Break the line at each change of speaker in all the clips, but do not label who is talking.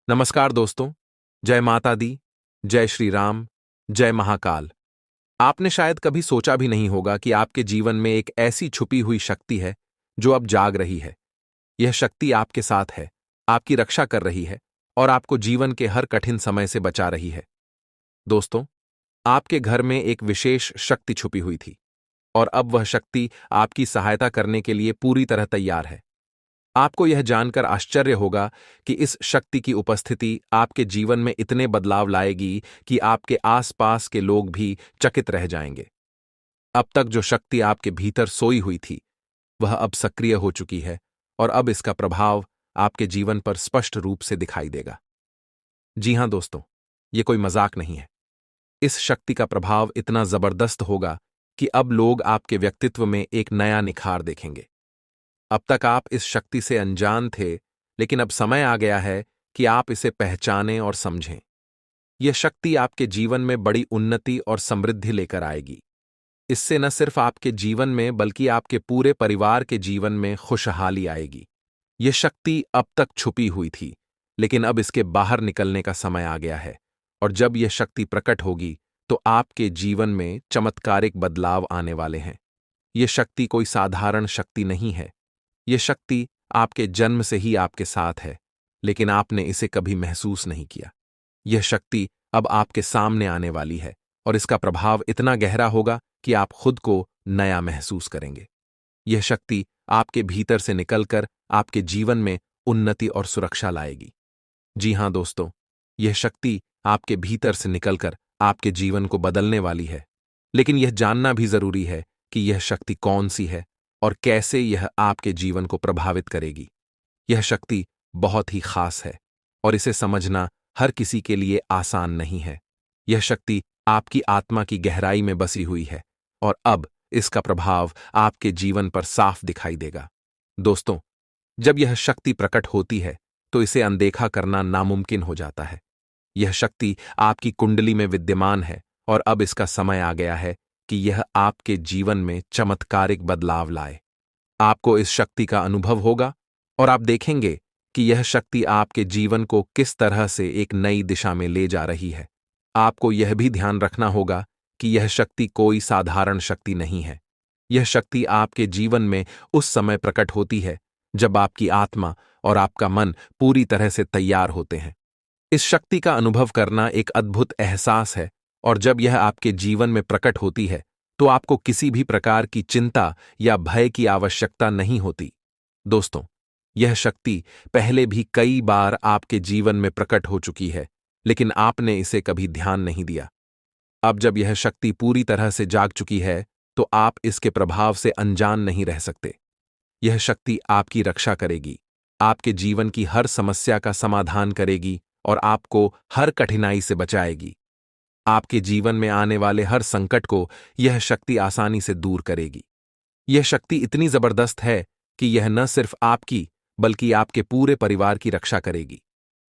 नमस्कार दोस्तों। जय माता दी, जय श्री राम, जय महाकाल। आपने शायद कभी सोचा भी नहीं होगा कि आपके जीवन में एक ऐसी छुपी हुई शक्ति है जो अब जाग रही है। यह शक्ति आपके साथ है, आपकी रक्षा कर रही है और आपको जीवन के हर कठिन समय से बचा रही है। दोस्तों, आपके घर में एक विशेष शक्ति छुपी हुई थी और अब वह शक्ति आपकी सहायता करने के लिए पूरी तरह तैयार है। आपको यह जानकर आश्चर्य होगा कि इस शक्ति की उपस्थिति आपके जीवन में इतने बदलाव लाएगी कि आपके आसपास के लोग भी चकित रह जाएंगे। अब तक जो शक्ति आपके भीतर सोई हुई थी, वह अब सक्रिय हो चुकी है और अब इसका प्रभाव आपके जीवन पर स्पष्ट रूप से दिखाई देगा। जी हां दोस्तों, ये कोई मजाक नहीं है। इस शक्ति का प्रभाव इतना जबरदस्त होगा कि अब लोग आपके व्यक्तित्व में एक नया निखार देखेंगे। अब तक आप इस शक्ति से अनजान थे, लेकिन अब समय आ गया है कि आप इसे पहचानें और समझें। यह शक्ति आपके जीवन में बड़ी उन्नति और समृद्धि लेकर आएगी। इससे न सिर्फ आपके जीवन में बल्कि आपके पूरे परिवार के जीवन में खुशहाली आएगी। यह शक्ति अब तक छुपी हुई थी, लेकिन अब इसके बाहर निकलने का समय आ गया है और जब यह शक्ति प्रकट होगी तो आपके जीवन में चमत्कारिक बदलाव आने वाले हैं। यह शक्ति कोई साधारण शक्ति नहीं है। यह शक्ति आपके जन्म से ही आपके साथ है, लेकिन आपने इसे कभी महसूस नहीं किया। यह शक्ति अब आपके सामने आने वाली है और इसका प्रभाव इतना गहरा होगा कि आप खुद को नया महसूस करेंगे। यह शक्ति आपके भीतर से निकलकर आपके जीवन में उन्नति और सुरक्षा लाएगी। जी हां दोस्तों, यह शक्ति आपके भीतर से निकलकर आपके जीवन को बदलने वाली है। लेकिन यह जानना भी जरूरी है कि यह शक्ति कौन सी है और कैसे यह आपके जीवन को प्रभावित करेगी। यह शक्ति बहुत ही खास है और इसे समझना हर किसी के लिए आसान नहीं है। यह शक्ति आपकी आत्मा की गहराई में बसी हुई है और अब इसका प्रभाव आपके जीवन पर साफ दिखाई देगा। दोस्तों, जब यह शक्ति प्रकट होती है तो इसे अनदेखा करना नामुमकिन हो जाता है। यह शक्ति आपकी कुंडली में विद्यमान है और अब इसका समय आ गया है कि यह आपके जीवन में चमत्कारिक बदलाव लाए। आपको इस शक्ति का अनुभव होगा और आप देखेंगे कि यह शक्ति आपके जीवन को किस तरह से एक नई दिशा में ले जा रही है। आपको यह भी ध्यान रखना होगा कि यह शक्ति कोई साधारण शक्ति नहीं है। यह शक्ति आपके जीवन में उस समय प्रकट होती है जब आपकी आत्मा और आपका मन पूरी तरह से तैयार होते हैं। इस शक्ति का अनुभव करना एक अद्भुत एहसास है और जब यह आपके जीवन में प्रकट होती है तो आपको किसी भी प्रकार की चिंता या भय की आवश्यकता नहीं होती। दोस्तों, यह शक्ति पहले भी कई बार आपके जीवन में प्रकट हो चुकी है, लेकिन आपने इसे कभी ध्यान नहीं दिया। अब जब यह शक्ति पूरी तरह से जाग चुकी है तो आप इसके प्रभाव से अनजान नहीं रह सकते। यह शक्ति आपकी रक्षा करेगी, आपके जीवन की हर समस्या का समाधान करेगी और आपको हर कठिनाई से बचाएगी। आपके जीवन में आने वाले हर संकट को यह शक्ति आसानी से दूर करेगी। यह शक्ति इतनी जबरदस्त है कि यह न सिर्फ आपकी बल्कि आपके पूरे परिवार की रक्षा करेगी।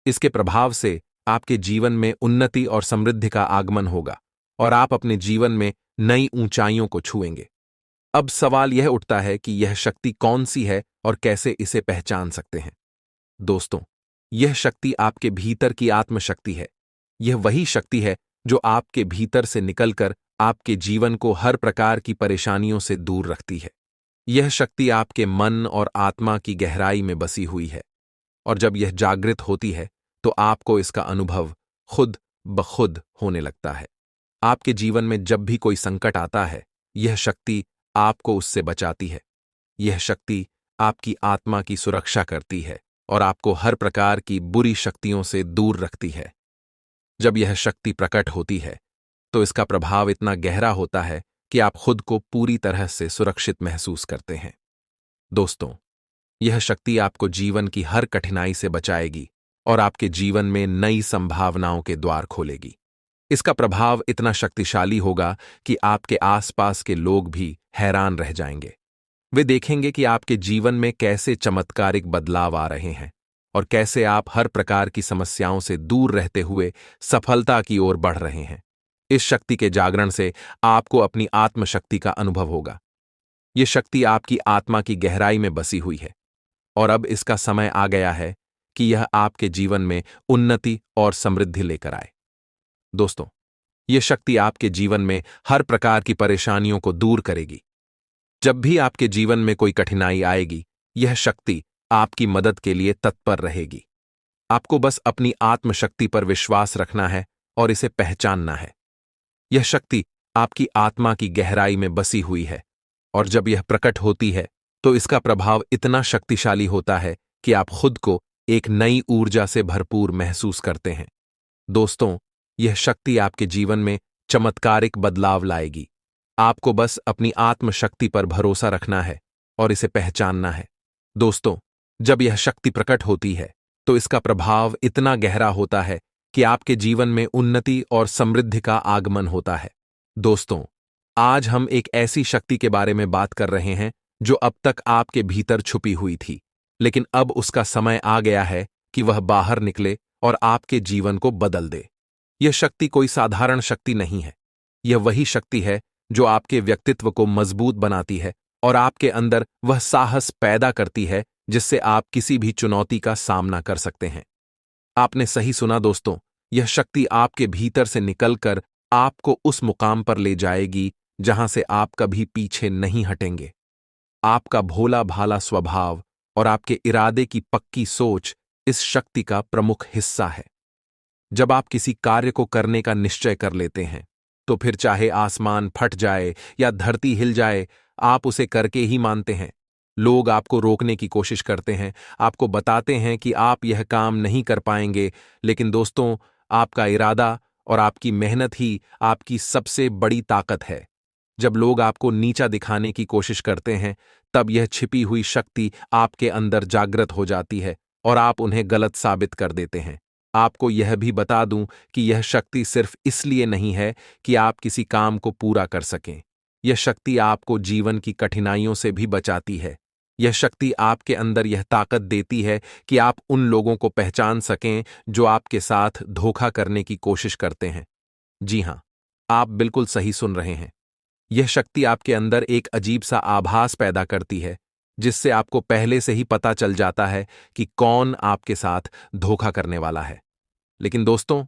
इसके प्रभाव से आपके जीवन में उन्नति और समृद्धि का आगमन होगा और आप अपने जीवन में नई ऊंचाइयों को छुएंगे। अब सवाल यह उठता है कि यह शक्ति कौन सी है और कैसे इसे पहचान सकते हैं। दोस्तों, यह शक्ति आपके भीतर की आत्मशक्ति है। यह वही शक्ति है जो आपके भीतर से निकलकर आपके जीवन को हर प्रकार की परेशानियों से दूर रखती है। यह शक्ति आपके मन और आत्मा की गहराई में बसी हुई है और जब यह जागृत होती है तो आपको इसका अनुभव खुद ब खुद होने लगता है। आपके जीवन में जब भी कोई संकट आता है, यह शक्ति आपको उससे बचाती है। यह शक्ति आपकी आत्मा की सुरक्षा करती है और आपको हर प्रकार की बुरी शक्तियों से दूर रखती है। जब यह शक्ति प्रकट होती है तो इसका प्रभाव इतना गहरा होता है कि आप खुद को पूरी तरह से सुरक्षित महसूस करते हैं। दोस्तों, यह शक्ति आपको जीवन की हर कठिनाई से बचाएगी और आपके जीवन में नई संभावनाओं के द्वार खोलेगी। इसका प्रभाव इतना शक्तिशाली होगा कि आपके आसपास के लोग भी हैरान रह जाएंगे। वे देखेंगे कि आपके जीवन में कैसे चमत्कारिक बदलाव आ रहे हैं और कैसे आप हर प्रकार की समस्याओं से दूर रहते हुए सफलता की ओर बढ़ रहे हैं। इस शक्ति के जागरण से आपको अपनी आत्मशक्ति का अनुभव होगा। यह शक्ति आपकी आत्मा की गहराई में बसी हुई है और अब इसका समय आ गया है कि यह आपके जीवन में उन्नति और समृद्धि लेकर आए। दोस्तों, यह शक्ति आपके जीवन में हर प्रकार की परेशानियों को दूर करेगी। जब भी आपके जीवन में कोई कठिनाई आएगी, यह शक्ति आपकी मदद के लिए तत्पर रहेगी। आपको बस अपनी आत्मशक्ति पर विश्वास रखना है और इसे पहचानना है। यह शक्ति आपकी आत्मा की गहराई में बसी हुई है और जब यह प्रकट होती है तो इसका प्रभाव इतना शक्तिशाली होता है कि आप खुद को एक नई ऊर्जा से भरपूर महसूस करते हैं। दोस्तों, यह शक्ति आपके जीवन में चमत्कारिक बदलाव लाएगी। आपको बस अपनी आत्मशक्ति पर भरोसा रखना है और इसे पहचानना है। दोस्तों, जब यह शक्ति प्रकट होती है तो इसका प्रभाव इतना गहरा होता है कि आपके जीवन में उन्नति और समृद्धि का आगमन होता है। दोस्तों, आज हम एक ऐसी शक्ति के बारे में बात कर रहे हैं जो अब तक आपके भीतर छुपी हुई थी, लेकिन अब उसका समय आ गया है कि वह बाहर निकले और आपके जीवन को बदल दे। यह शक्ति कोई साधारण शक्ति नहीं है। यह वही शक्ति है जो आपके व्यक्तित्व को मजबूत बनाती है और आपके अंदर वह साहस पैदा करती है जिससे आप किसी भी चुनौती का सामना कर सकते हैं। आपने सही सुना दोस्तों, यह शक्ति आपके भीतर से निकलकर आपको उस मुकाम पर ले जाएगी जहां से आप कभी पीछे नहीं हटेंगे। आपका भोला भाला स्वभाव और आपके इरादे की पक्की सोच इस शक्ति का प्रमुख हिस्सा है। जब आप किसी कार्य को करने का निश्चय कर लेते हैं तो फिर चाहे आसमान फट जाए या धरती हिल जाए, आप उसे करके ही मानते हैं। लोग आपको रोकने की कोशिश करते हैं, आपको बताते हैं कि आप यह काम नहीं कर पाएंगे, लेकिन दोस्तों, आपका इरादा और आपकी मेहनत ही आपकी सबसे बड़ी ताकत है। जब लोग आपको नीचा दिखाने की कोशिश करते हैं, तब यह छिपी हुई शक्ति आपके अंदर जागृत हो जाती है और आप उन्हें गलत साबित कर देते हैं। आपको यह भी बता दूं कि यह शक्ति सिर्फ इसलिए नहीं है कि आप किसी काम को पूरा कर सकें। यह शक्ति आपको जीवन की कठिनाइयों से भी बचाती है। यह शक्ति आपके अंदर यह ताकत देती है कि आप उन लोगों को पहचान सकें जो आपके साथ धोखा करने की कोशिश करते हैं। जी हां, आप बिल्कुल सही सुन रहे हैं। यह शक्ति आपके अंदर एक अजीब सा आभास पैदा करती है, जिससे आपको पहले से ही पता चल जाता है कि कौन आपके साथ धोखा करने वाला है। लेकिन दोस्तों,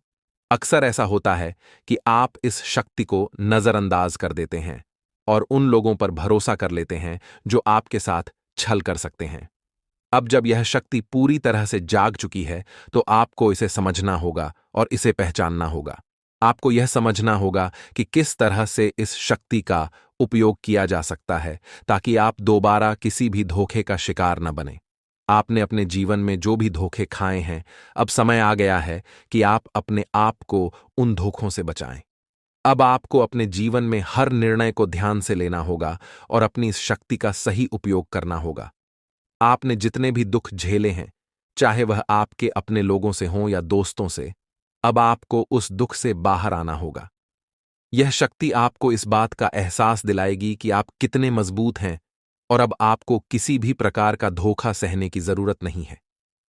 अक्सर ऐसा होता है कि आप इस शक्ति को नजरअंदाज कर देते हैं और उन लोगों पर भरोसा कर लेते हैं जो आपके साथ छल कर सकते हैं। अब जब यह शक्ति पूरी तरह से जाग चुकी है, तो आपको इसे समझना होगा और इसे पहचानना होगा। आपको यह समझना होगा कि किस तरह से इस शक्ति का उपयोग किया जा सकता है ताकि आप दोबारा किसी भी धोखे का शिकार न बने। आपने अपने जीवन में जो भी धोखे खाए हैं, अब समय आ गया है कि आप अपने आप को उन धोखों से बचाएं। अब आपको अपने जीवन में हर निर्णय को ध्यान से लेना होगा और अपनी इस शक्ति का सही उपयोग करना होगा। आपने जितने भी दुख झेले हैं, चाहे वह आपके अपने लोगों से हों या दोस्तों से, अब आपको उस दुख से बाहर आना होगा। यह शक्ति आपको इस बात का एहसास दिलाएगी कि आप कितने मजबूत हैं और अब आपको किसी भी प्रकार का धोखा सहने की जरूरत नहीं है।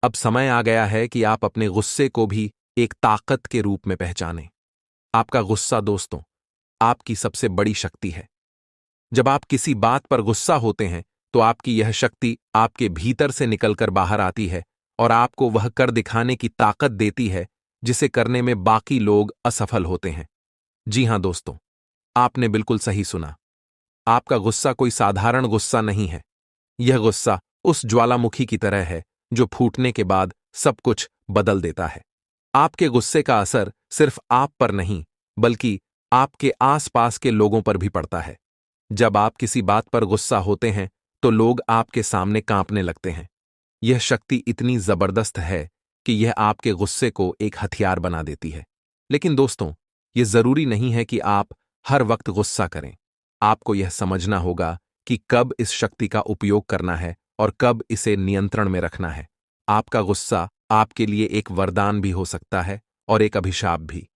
अब समय आ गया है कि आप अपने गुस्से को भी एक ताकत के रूप में पहचानें। आपका गुस्सा दोस्तों, आपकी सबसे बड़ी शक्ति है। जब आप किसी बात पर गुस्सा होते हैं तो आपकी यह शक्ति आपके भीतर से निकलकर बाहर आती है और आपको वह कर दिखाने की ताकत देती है जिसे करने में बाकी लोग असफल होते हैं। जी हां दोस्तों, आपने बिल्कुल सही सुना। आपका गुस्सा कोई साधारण गुस्सा नहीं है। यह गुस्सा उस ज्वालामुखी की तरह है जो फूटने के बाद सब कुछ बदल देता है। आपके गुस्से का असर सिर्फ आप पर नहीं, बल्कि आपके आसपास के लोगों पर भी पड़ता है। जब आप किसी बात पर गुस्सा होते हैं तो लोग आपके सामने कांपने लगते हैं। यह शक्ति इतनी जबरदस्त है कि यह आपके गुस्से को एक हथियार बना देती है। लेकिन दोस्तों, यह जरूरी नहीं है कि आप हर वक्त गुस्सा करें। आपको यह समझना होगा कि कब इस शक्ति का उपयोग करना है और कब इसे नियंत्रण में रखना है। आपका गुस्सा आपके लिए एक वरदान भी हो सकता है और एक अभिशाप भी।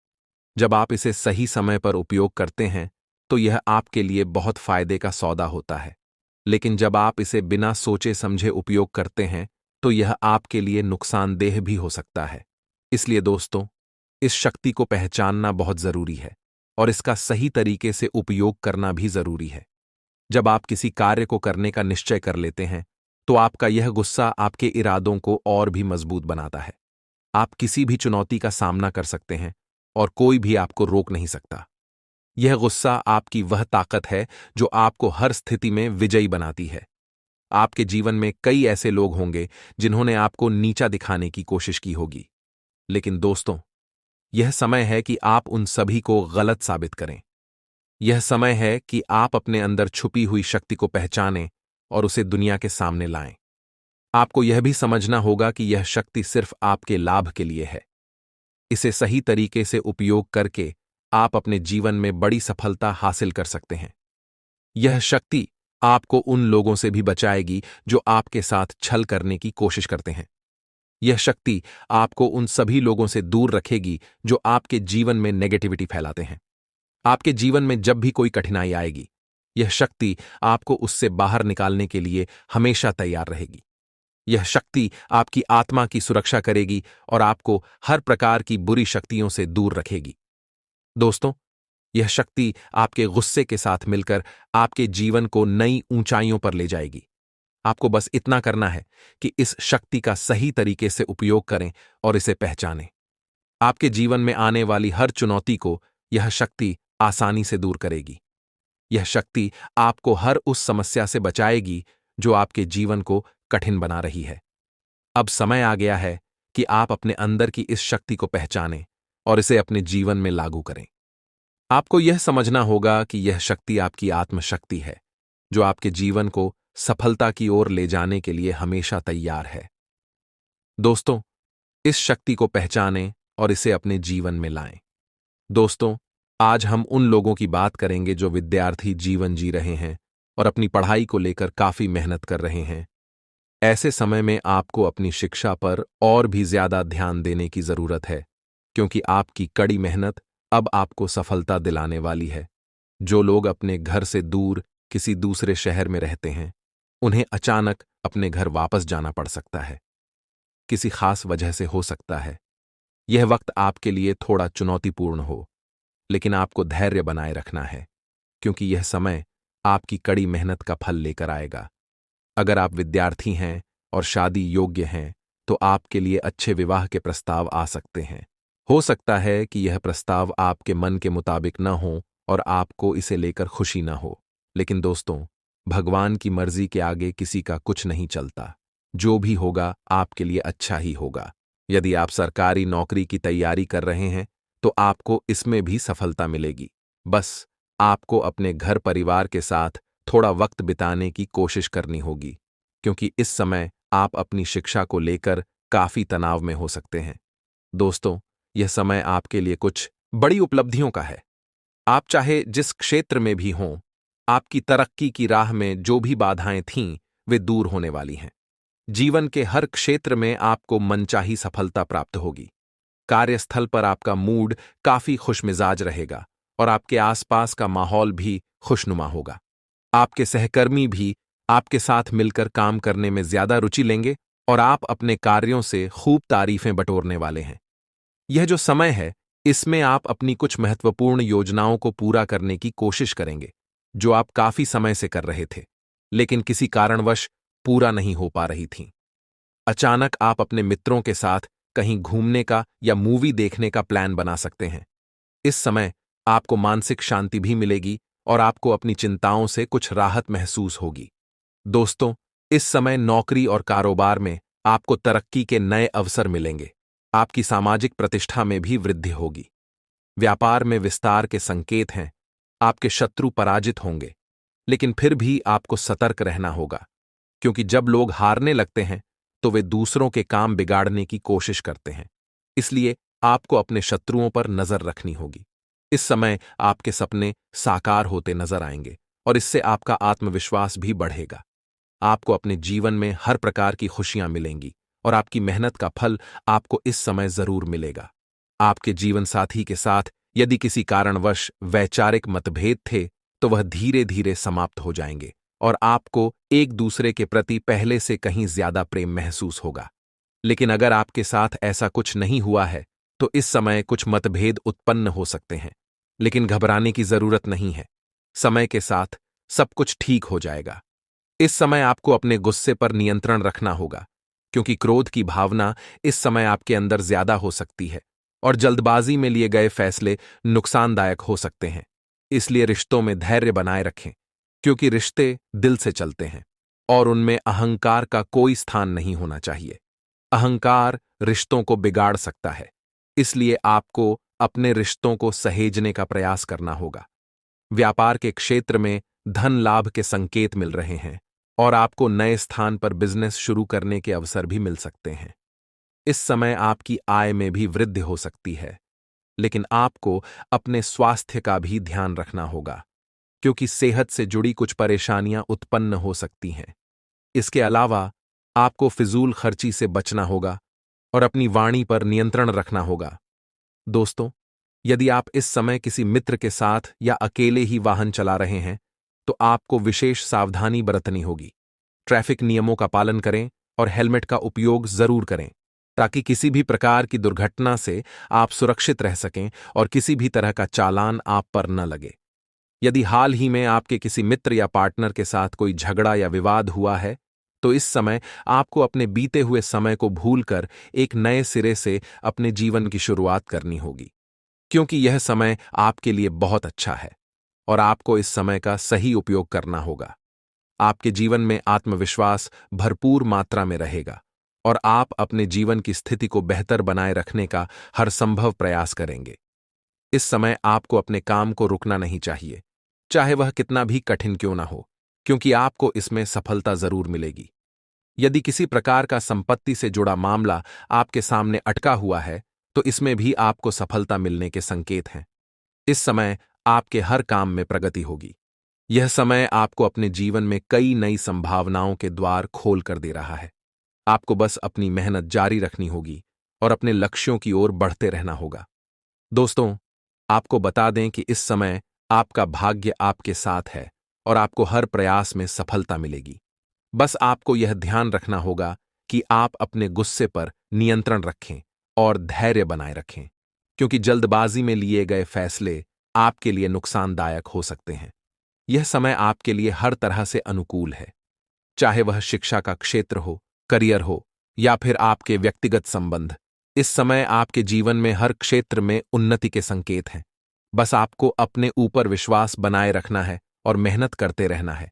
जब आप इसे सही समय पर उपयोग करते हैं तो यह आपके लिए बहुत फायदे का सौदा होता है, लेकिन जब आप इसे बिना सोचे समझे उपयोग करते हैं तो यह आपके लिए नुकसानदेह भी हो सकता है। इसलिए दोस्तों, इस शक्ति को पहचानना बहुत जरूरी है और इसका सही तरीके से उपयोग करना भी जरूरी है। जब आप किसी कार्य को करने का निश्चय कर लेते हैं तो आपका यह गुस्सा आपके इरादों को और भी मजबूत बनाता है। आप किसी भी चुनौती का सामना कर सकते हैं और कोई भी आपको रोक नहीं सकता। यह गुस्सा आपकी वह ताकत है जो आपको हर स्थिति में विजयी बनाती है। आपके जीवन में कई ऐसे लोग होंगे जिन्होंने आपको नीचा दिखाने की कोशिश की होगी, लेकिन दोस्तों, यह समय है कि आप उन सभी को गलत साबित करें। यह समय है कि आप अपने अंदर छुपी हुई शक्ति को पहचानें और उसे दुनिया के सामने लाएं। आपको यह भी समझना होगा कि यह शक्ति सिर्फ आपके लाभ के लिए है। इसे सही तरीके से उपयोग करके आप अपने जीवन में बड़ी सफलता हासिल कर सकते हैं। यह शक्ति आपको उन लोगों से भी बचाएगी जो आपके साथ छल करने की कोशिश करते हैं। यह शक्ति आपको उन सभी लोगों से दूर रखेगी जो आपके जीवन में नेगेटिविटी फैलाते हैं। आपके जीवन में जब भी कोई कठिनाई आएगी, यह शक्ति आपको उससे बाहर निकालने के लिए हमेशा तैयार रहेगी। यह शक्ति आपकी आत्मा की सुरक्षा करेगी और आपको हर प्रकार की बुरी शक्तियों से दूर रखेगी। दोस्तों, यह शक्ति आपके गुस्से के साथ मिलकर आपके जीवन को नई ऊंचाइयों पर ले जाएगी। आपको बस इतना करना है कि इस शक्ति का सही तरीके से उपयोग करें और इसे पहचानें। आपके जीवन में आने वाली हर चुनौती को यह शक्ति आसानी से दूर करेगी। यह शक्ति आपको हर उस समस्या से बचाएगी जो आपके जीवन को कठिन बना रही है। अब समय आ गया है कि आप अपने अंदर की इस शक्ति को पहचानें और इसे अपने जीवन में लागू करें। आपको यह समझना होगा कि यह शक्ति आपकी आत्मशक्ति है, जो आपके जीवन को सफलता की ओर ले जाने के लिए हमेशा तैयार है। दोस्तों, इस शक्ति को पहचानें और इसे अपने जीवन में लाएं। दोस्तों, आज हम उन लोगों की बात करेंगे जो विद्यार्थी जीवन जी रहे हैं और अपनी पढ़ाई को लेकर काफी मेहनत कर रहे हैं। ऐसे समय में आपको अपनी शिक्षा पर और भी ज्यादा ध्यान देने की जरूरत है, क्योंकि आपकी कड़ी मेहनत अब आपको सफलता दिलाने वाली है। जो लोग अपने घर से दूर किसी दूसरे शहर में रहते हैं, उन्हें अचानक अपने घर वापस जाना पड़ सकता है। किसी खास वजह से हो सकता है। यह वक्त आपके लिए थोड़ा चुनौतीपूर्ण हो, लेकिन आपको धैर्य बनाए रखना है, क्योंकि यह समय आपकी कड़ी मेहनत का फल लेकर आएगा। अगर आप विद्यार्थी हैं और शादी योग्य हैं, तो आपके लिए अच्छे विवाह के प्रस्ताव आ सकते हैं। हो सकता है कि यह प्रस्ताव आपके मन के मुताबिक न हो और आपको इसे लेकर खुशी न हो, लेकिन दोस्तों, भगवान की मर्जी के आगे किसी का कुछ नहीं चलता। जो भी होगा आपके लिए अच्छा ही होगा। यदि आप सरकारी नौकरी की तैयारी कर रहे हैं, तो आपको इसमें भी सफलता मिलेगी। बस आपको अपने घर परिवार के साथ थोड़ा वक्त बिताने की कोशिश करनी होगी, क्योंकि इस समय आप अपनी शिक्षा को लेकर काफी तनाव में हो सकते हैं। दोस्तों, यह समय आपके लिए कुछ बड़ी उपलब्धियों का है। आप चाहे जिस क्षेत्र में भी हों, आपकी तरक्की की राह में जो भी बाधाएं थीं, वे दूर होने वाली हैं। जीवन के हर क्षेत्र में आपको मनचाही सफलता प्राप्त होगी। कार्यस्थल पर आपका मूड काफी खुशमिजाज रहेगा और आपके आसपास का माहौल भी खुशनुमा होगा। आपके सहकर्मी भी आपके साथ मिलकर काम करने में ज्यादा रुचि लेंगे और आप अपने कार्यों से खूब तारीफें बटोरने वाले हैं। यह जो समय है, इसमें आप अपनी कुछ महत्वपूर्ण योजनाओं को पूरा करने की कोशिश करेंगे, जो आप काफी समय से कर रहे थे, लेकिन किसी कारणवश पूरा नहीं हो पा रही थीं। अचानक आप अपने मित्रों के साथ कहीं घूमने का या मूवी देखने का प्लान बना सकते हैं। इस समय आपको मानसिक शांति भी मिलेगी और आपको अपनी चिंताओं से कुछ राहत महसूस होगी। दोस्तों, इस समय नौकरी और कारोबार में आपको तरक्की के नए अवसर मिलेंगे। आपकी सामाजिक प्रतिष्ठा में भी वृद्धि होगी। व्यापार में विस्तार के संकेत हैं। आपके शत्रु पराजित होंगे, लेकिन फिर भी आपको सतर्क रहना होगा, क्योंकि जब लोग हारने लगते हैं, तो वे दूसरों के काम बिगाड़ने की कोशिश करते हैं। इसलिए आपको अपने शत्रुओं पर नजर रखनी होगी। इस समय आपके सपने साकार होते नजर आएंगे और इससे आपका आत्मविश्वास भी बढ़ेगा। आपको अपने जीवन में हर प्रकार की खुशियां मिलेंगी और आपकी मेहनत का फल आपको इस समय जरूर मिलेगा। आपके जीवन साथी के साथ यदि किसी कारणवश वैचारिक मतभेद थे, तो वह धीरे धीरे समाप्त हो जाएंगे और आपको एक दूसरे के प्रति पहले से कहीं ज्यादा प्रेम महसूस होगा। लेकिन अगर आपके साथ ऐसा कुछ नहीं हुआ है, तो इस समय कुछ मतभेद उत्पन्न हो सकते हैं, लेकिन घबराने की जरूरत नहीं है। समय के साथ सब कुछ ठीक हो जाएगा। इस समय आपको अपने गुस्से पर नियंत्रण रखना होगा, क्योंकि क्रोध की भावना इस समय आपके अंदर ज्यादा हो सकती है और जल्दबाजी में लिए गए फैसले नुकसानदायक हो सकते हैं। इसलिए रिश्तों में धैर्य बनाए रखें, क्योंकि रिश्ते दिल से चलते हैं और उनमें अहंकार का कोई स्थान नहीं होना चाहिए। अहंकार रिश्तों को बिगाड़ सकता है, इसलिए आपको अपने रिश्तों को सहेजने का प्रयास करना होगा। व्यापार के क्षेत्र में धन लाभ के संकेत मिल रहे हैं और आपको नए स्थान पर बिजनेस शुरू करने के अवसर भी मिल सकते हैं। इस समय आपकी आय में भी वृद्धि हो सकती है, लेकिन आपको अपने स्वास्थ्य का भी ध्यान रखना होगा, क्योंकि सेहत से जुड़ी कुछ परेशानियां उत्पन्न हो सकती हैं। इसके अलावा आपको फिजूल खर्ची से बचना होगा और अपनी वाणी पर नियंत्रण रखना होगा। दोस्तों, यदि आप इस समय किसी मित्र के साथ या अकेले ही वाहन चला रहे हैं, तो आपको विशेष सावधानी बरतनी होगी। ट्रैफिक नियमों का पालन करें और हेलमेट का उपयोग जरूर करें, ताकि किसी भी प्रकार की दुर्घटना से आप सुरक्षित रह सकें और किसी भी तरह का चालान आप पर न लगे। यदि हाल ही में आपके किसी मित्र या पार्टनर के साथ कोई झगड़ा या विवाद हुआ है, तो इस समय आपको अपने बीते हुए समय को भूलकर एक नए सिरे से अपने जीवन की शुरुआत करनी होगी, क्योंकि यह समय आपके लिए बहुत अच्छा है और आपको इस समय का सही उपयोग करना होगा। आपके जीवन में आत्मविश्वास भरपूर मात्रा में रहेगा और आप अपने जीवन की स्थिति को बेहतर बनाए रखने का हर संभव प्रयास करेंगे। इस समय आपको अपने काम को रुकना नहीं चाहिए, चाहे वह कितना भी कठिन क्यों ना हो, क्योंकि आपको इसमें सफलता जरूर मिलेगी। यदि किसी प्रकार का संपत्ति से जुड़ा मामला आपके सामने अटका हुआ है, तो इसमें भी आपको सफलता मिलने के संकेत हैं। इस समय आपके हर काम में प्रगति होगी। यह समय आपको अपने जीवन में कई नई संभावनाओं के द्वार खोल कर दे रहा है। आपको बस अपनी मेहनत जारी रखनी होगी और अपने लक्ष्यों की ओर बढ़ते रहना होगा। दोस्तों, आपको बता दें कि इस समय आपका भाग्य आपके साथ है और आपको हर प्रयास में सफलता मिलेगी। बस आपको यह ध्यान रखना होगा कि आप अपने गुस्से पर नियंत्रण रखें और धैर्य बनाए रखें, क्योंकि जल्दबाजी में लिए गए फैसले आपके लिए नुकसानदायक हो सकते हैं। यह समय आपके लिए हर तरह से अनुकूल है, चाहे वह शिक्षा का क्षेत्र हो, करियर हो या फिर आपके व्यक्तिगत संबंध। इस समय आपके जीवन में हर क्षेत्र में उन्नति के संकेत हैं। बस आपको अपने ऊपर विश्वास बनाए रखना है और मेहनत करते रहना है।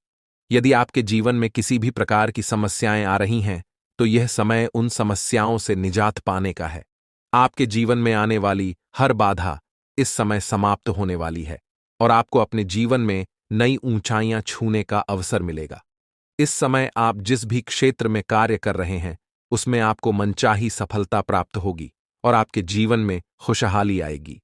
यदि आपके जीवन में किसी भी प्रकार की समस्याएं आ रही हैं, तो यह समय उन समस्याओं से निजात पाने का है। आपके जीवन में आने वाली हर बाधा इस समय समाप्त होने वाली है और आपको अपने जीवन में नई ऊंचाइयां छूने का अवसर मिलेगा। इस समय आप जिस भी क्षेत्र में कार्य कर रहे हैं, उसमें आपको मनचाही सफलता प्राप्त होगी और आपके जीवन में खुशहाली आएगी।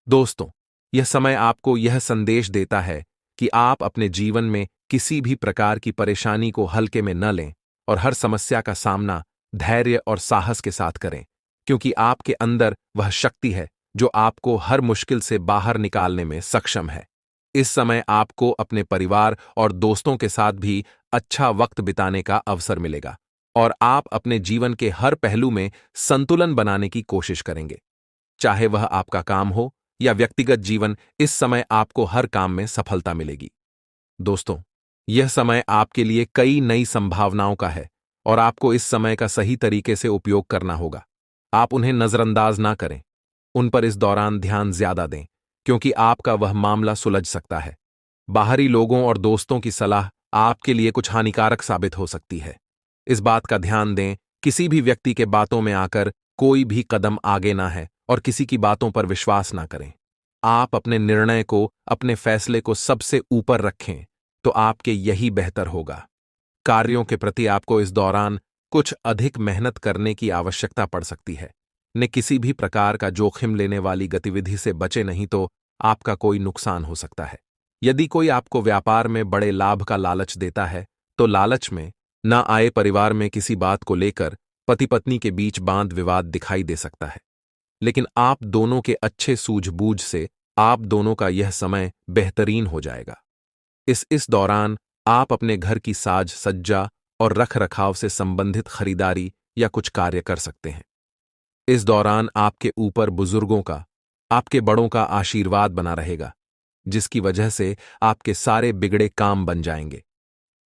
दोस्तों, यह समय आपको यह संदेश देता है कि आप अपने जीवन में किसी भी प्रकार की परेशानी को हल्के में न लें और हर समस्या का सामना धैर्य और साहस के साथ करें, क्योंकि आपके अंदर वह शक्ति है जो आपको हर मुश्किल से बाहर निकालने में सक्षम है। इस समय आपको अपने परिवार और दोस्तों के साथ भी अच्छा वक्त बिताने का अवसर मिलेगा और आप अपने जीवन के हर पहलू में संतुलन बनाने की कोशिश करेंगे। चाहे वह आपका काम हो या व्यक्तिगत जीवन, इस समय आपको हर काम में सफलता मिलेगी। दोस्तों, यह समय आपके लिए कई नई संभावनाओं का है और आपको इस समय का सही तरीके से उपयोग करना होगा। आप उन्हें नजरअंदाज ना करें, उन पर इस दौरान ध्यान ज्यादा दें, क्योंकि आपका वह मामला सुलझ सकता है। बाहरी लोगों और दोस्तों की सलाह आपके लिए कुछ हानिकारक साबित हो सकती है। इस बात का ध्यान दें, किसी भी व्यक्ति के बातों में आकर कोई भी कदम आगे ना है और किसी की बातों पर विश्वास ना करें। आप अपने निर्णय को, अपने फैसले को सबसे ऊपर रखें, तो आपके यही बेहतर होगा। कार्यों के प्रति आपको इस दौरान कुछ अधिक मेहनत करने की आवश्यकता पड़ सकती है। ने किसी भी प्रकार का जोखिम लेने वाली गतिविधि से बचे, नहीं तो आपका कोई नुकसान हो सकता है। यदि कोई आपको व्यापार में बड़े लाभ का लालच देता है, तो लालच में ना आए परिवार में किसी बात को लेकर पति पत्नी के बीच वाद विवाद दिखाई दे सकता है। लेकिन आप दोनों के अच्छे सूझबूझ से आप दोनों का यह समय बेहतरीन हो जाएगा। इस दौरान आप अपने घर की साज सज्जा और रख रखाव से संबंधित खरीदारी या कुछ कार्य कर सकते हैं। इस दौरान आपके ऊपर बुजुर्गों का, आपके बड़ों का आशीर्वाद बना रहेगा, जिसकी वजह से आपके सारे बिगड़े काम बन जाएंगे।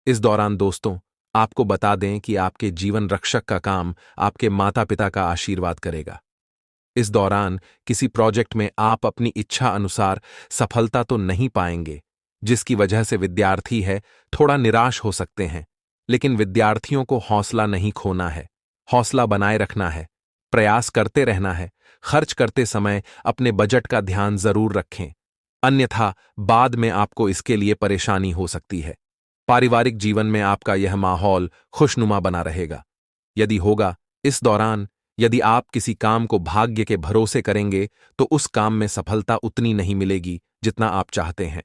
इस दौरान दोस्तों, आपको बता दें कि आपके जीवन रक्षक का काम आपके माता पिता का आशीर्वाद करेगा। इस दौरान किसी प्रोजेक्ट में आप अपनी इच्छा अनुसार सफलता तो नहीं पाएंगे, जिसकी वजह से विद्यार्थी है थोड़ा निराश हो सकते हैं। लेकिन विद्यार्थियों को हौसला नहीं खोना है, हौसला बनाए रखना है, प्रयास करते रहना है। खर्च करते समय अपने बजट का ध्यान जरूर रखें, अन्यथा बाद में आपको इसके लिए परेशानी हो सकती है। पारिवारिक जीवन में आपका यह माहौल खुशनुमा बना रहेगा। यदि होगा, इस दौरान यदि आप किसी काम को भाग्य के भरोसे करेंगे तो उस काम में सफलता उतनी नहीं मिलेगी जितना आप चाहते हैं।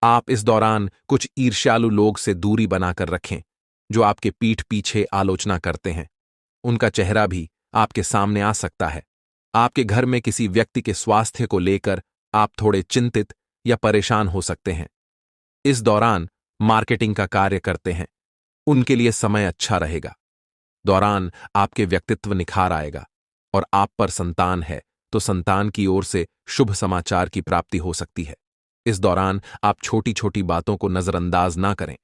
आप इस दौरान कुछ ईर्ष्यालु लोग से दूरी बनाकर रखें, जो आपके पीठ पीछे आलोचना करते हैं। उनका चेहरा भी आपके सामने आ सकता है। आपके घर में किसी व्यक्ति के स्वास्थ्य को लेकर आप थोड़े चिंतित या परेशान हो सकते हैं। इस दौरान मार्केटिंग का कार्य करते हैं, उनके लिए समय अच्छा रहेगा। दौरान आपके व्यक्तित्व निखार आएगा और आप पर संतान है तो संतान की ओर से शुभ समाचार की प्राप्ति हो सकती है। इस दौरान आप छोटी छोटी बातों को नजरअंदाज ना करें।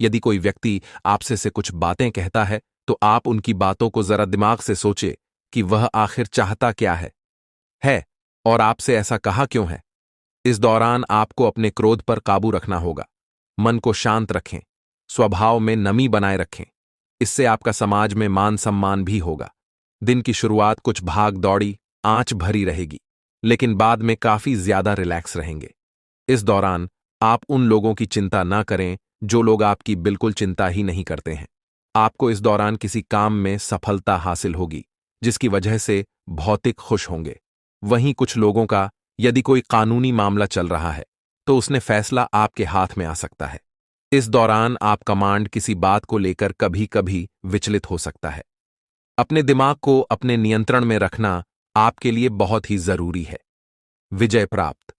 यदि कोई व्यक्ति आपसे से कुछ बातें कहता है तो आप उनकी बातों को जरा दिमाग से सोचे कि वह आखिर चाहता क्या है और आपसे ऐसा कहा क्यों है। इस दौरान आपको अपने क्रोध पर काबू रखना होगा, मन को शांत रखें, स्वभाव में नमी बनाए रखें। इससे आपका समाज में मान सम्मान भी होगा। दिन की शुरुआत कुछ भाग दौड़ी आंच भरी रहेगी, लेकिन बाद में काफी ज्यादा रिलैक्स रहेंगे। इस दौरान आप उन लोगों की चिंता ना करें जो लोग आपकी बिल्कुल चिंता ही नहीं करते हैं। आपको इस दौरान किसी काम में सफलता हासिल होगी, जिसकी वजह से भौतिक खुश होंगे। वहीं कुछ लोगों का यदि कोई कानूनी मामला चल रहा है तो उसने फैसला आपके हाथ में आ सकता है। इस दौरान आप कमांड किसी बात को लेकर कभी कभी विचलित हो सकता है। अपने दिमाग को अपने नियंत्रण में रखना आपके लिए बहुत ही जरूरी है। विजय प्राप्त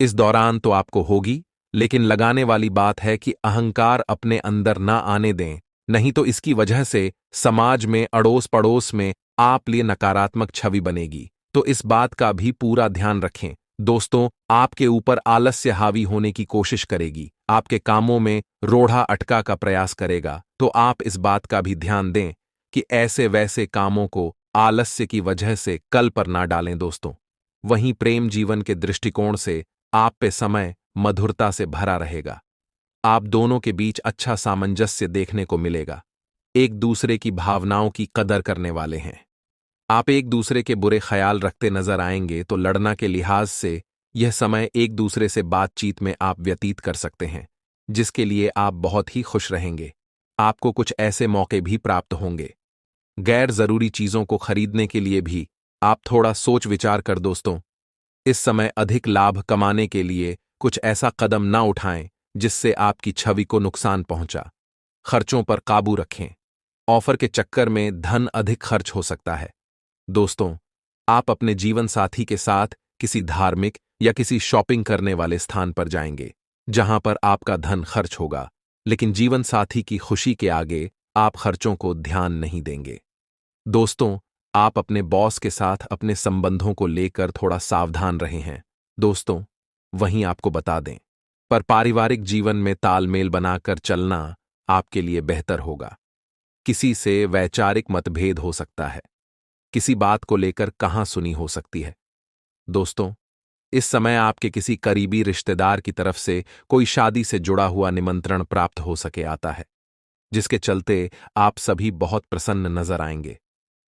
इस दौरान तो आपको होगी, लेकिन लगाने वाली बात है कि अहंकार अपने अंदर ना आने दें, नहीं तो इसकी वजह से समाज में अड़ोस पड़ोस में आप लिए नकारात्मक छवि बनेगी। तो इस बात का भी पूरा ध्यान रखें। दोस्तों, आपके ऊपर आलस्य हावी होने की कोशिश करेगी, आपके कामों में रोड़ा अटका का प्रयास करेगा, तो आप इस बात का भी ध्यान दें कि ऐसे वैसे कामों को आलस्य की वजह से कल पर ना डालें दोस्तों। वहीं प्रेम जीवन के दृष्टिकोण से आप पे समय मधुरता से भरा रहेगा। आप दोनों के बीच अच्छा सामंजस्य देखने को मिलेगा। एक दूसरे की भावनाओं की कदर करने वाले हैं। आप एक दूसरे के बुरे ख्याल रखते नजर आएंगे तो लड़ना के लिहाज से यह समय एक दूसरे से बातचीत में आप व्यतीत कर सकते हैं, जिसके लिए आप बहुत ही खुश रहेंगे। आपको कुछ ऐसे मौके भी प्राप्त होंगे। गैर जरूरी चीजों को खरीदने के लिए भी आप थोड़ा सोच विचार कर दोस्तों। इस समय अधिक लाभ कमाने के लिए कुछ ऐसा कदम ना उठाएं जिससे आपकी छवि को नुकसान पहुंचा। खर्चों पर काबू रखें। ऑफर के चक्कर में धन अधिक खर्च हो सकता है। दोस्तों, आप अपने जीवन साथी के साथ किसी धार्मिक या किसी शॉपिंग करने वाले स्थान पर जाएंगे, जहां पर आपका धन खर्च होगा, लेकिन जीवन साथी की खुशी के आगे आप खर्चों को ध्यान नहीं देंगे। दोस्तों, आप अपने बॉस के साथ अपने संबंधों को लेकर थोड़ा सावधान रहे हैं दोस्तों, वहीं आपको बता दें, पर पारिवारिक जीवन में तालमेल बनाकर चलना आपके लिए बेहतर होगा। किसी से वैचारिक मतभेद हो सकता है, किसी बात को लेकर कहां सुनी हो सकती है। दोस्तों, इस समय आपके किसी करीबी रिश्तेदार की तरफ से कोई शादी से जुड़ा हुआ निमंत्रण प्राप्त हो सके आता है, जिसके चलते आप सभी बहुत प्रसन्न नजर आएंगे।